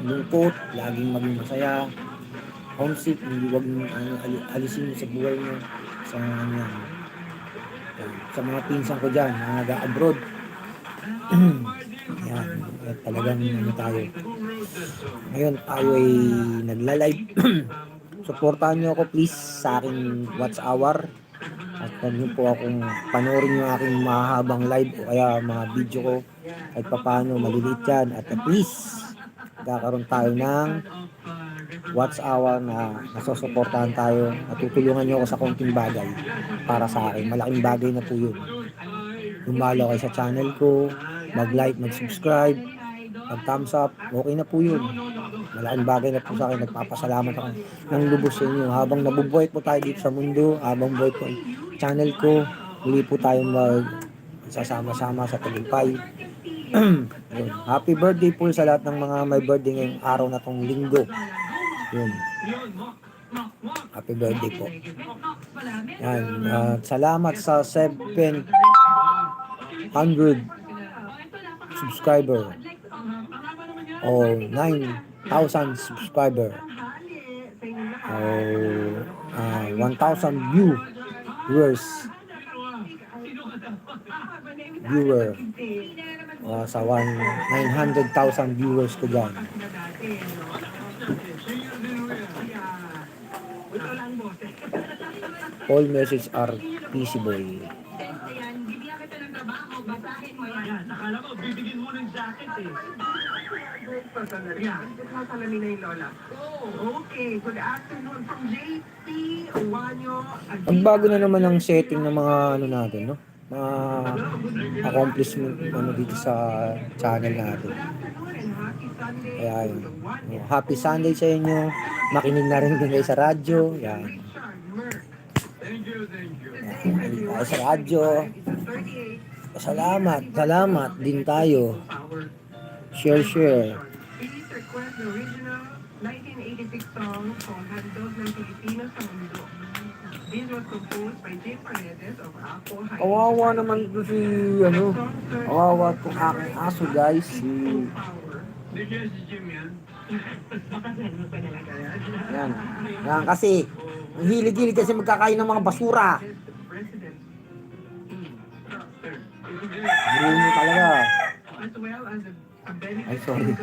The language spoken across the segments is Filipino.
lungkot, laging maging masaya. Homesick, hindi wag mo alisin mo sa buhay mo. Sa ano yan. Sa mga pinsan ko dyan, mga nag-abroad. Yan, talagang ano tayo. Ngayon tayo ay nagla-live. Supportahan nyo ako please sa aking watch hour. At huwag niyo po akong panoorin yung aking mahabang live o kaya mga video ko. Kahit papaano, maliliit yan. At least, magkakaroon tayo ng watch hour na nasusuportahan tayo. At tutulungan niyo ako sa konting bagay para sa akin. Malaking bagay na po yun. Dumalo kayo sa channel ko, mag-like, mag-subscribe, mag-thumbs up, okay na po yun. Malaking bagay na po sa akin. Nagpapasalamat ako ng lubos sa inyo. Habang nabubuhay po tayo dito sa mundo, habang buhay po ang channel ko, muli po tayong magsasama-sama sa tagumpay. Yun. Happy birthday po sa lahat ng mga may birthday ngayong araw na tong linggo. Yun. Happy birthday po. Yan. Salamat sa 700 subscriber o 9,000 subscriber o 1,000 viewers sa 900,000 viewers ko dyan. All messages are visible. Nakala ko, bibigyan mo ng jacket eh. Salamin na yung lola. Okay, good afternoon from JP Wanyo. Ang bago na naman ang setting ng mga ano natin, no? Mga accomplishment dito sa channel natin. Kaya yun. Happy Sunday sa inyo. Makinig na rin din kayo sa radyo. Yan. Yan. Sa radyo. Salamat din tayo. Share. Please request the original 1986 song from Handog ng Pilipinas sa Mundo. This was composed by Jim Paredes of Apo High. Kawawa naman ito si kawawa itong aking aso guys. Yan. Yan kasi hilig-hilig kasi magkakain ng mga basura. Bruno talaga. Ay, sorry.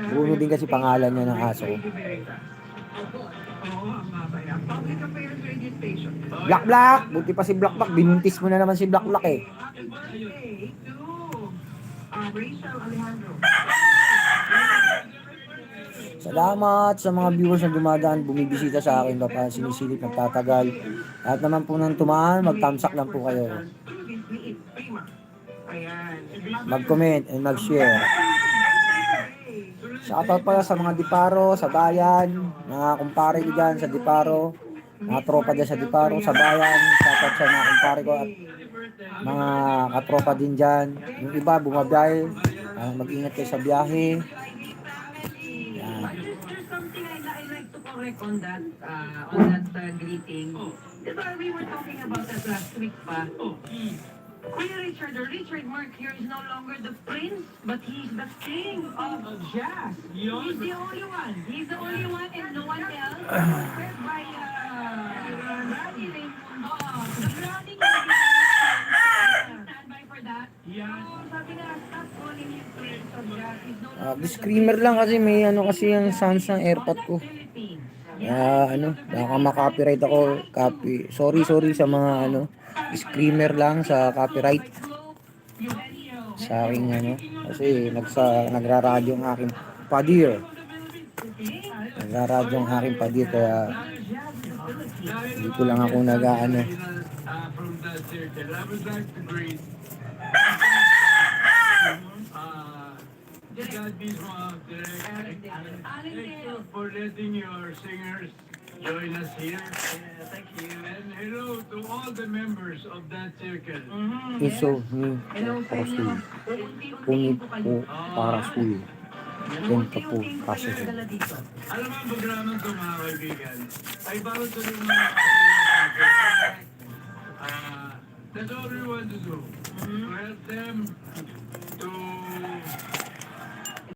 Bruno din kasi pangalan niya ng aso. Black. Buti pa si Black. Binuntis mo na naman si Black eh. Salamat sa mga viewers na dumadaan, bumibisita sa akin, sinisilip, nagtatagal. At naman po nang tumaan, mag-thumbs up lang po kayo. Mag-comment and mag-share. Shoutout pala sa mga Diparo, sa bayan, mga kumpare ko dyan sa Diparo, mga tropa dyan sa Diparo, sa bayan. Shoutout sa mga kumpare ko at mga katropa din dyan. Yung iba bumabiyahe, mag-ingat kayo sa biyahe. Yan. There's something I like to correct on that greeting. Diba we were talking about that last week pa? Kuya Richard, or Richard Mercury is no longer the prince, but he's the king of jazz. He's the only one. He's the only one and no one else. Led by Randy Raymundo. The crowning stand by for that. So, sabi na, stop calling him prince of jazz. He's no longer Disclaimer lang kasi may kasi yung sounds ng airpod ko. Baka ma-copyright ako. Sorry sa mga disclaimer lang sa copyright. Sa aking kasi nagraradyo ang aking padir. Nagraradyo ang aking padir kaya dito lang ako From the circle, I would like to greet God mismo direct. Thank you for letting your singers join us here. Thank you. And hello to all the members of that circle. Iso ni para suyo. Punit po para suyo. Punta po kasi suyo. Alam mo ang programa ito mga kaibigan, ay para sa mga that's all we want to do. To help them to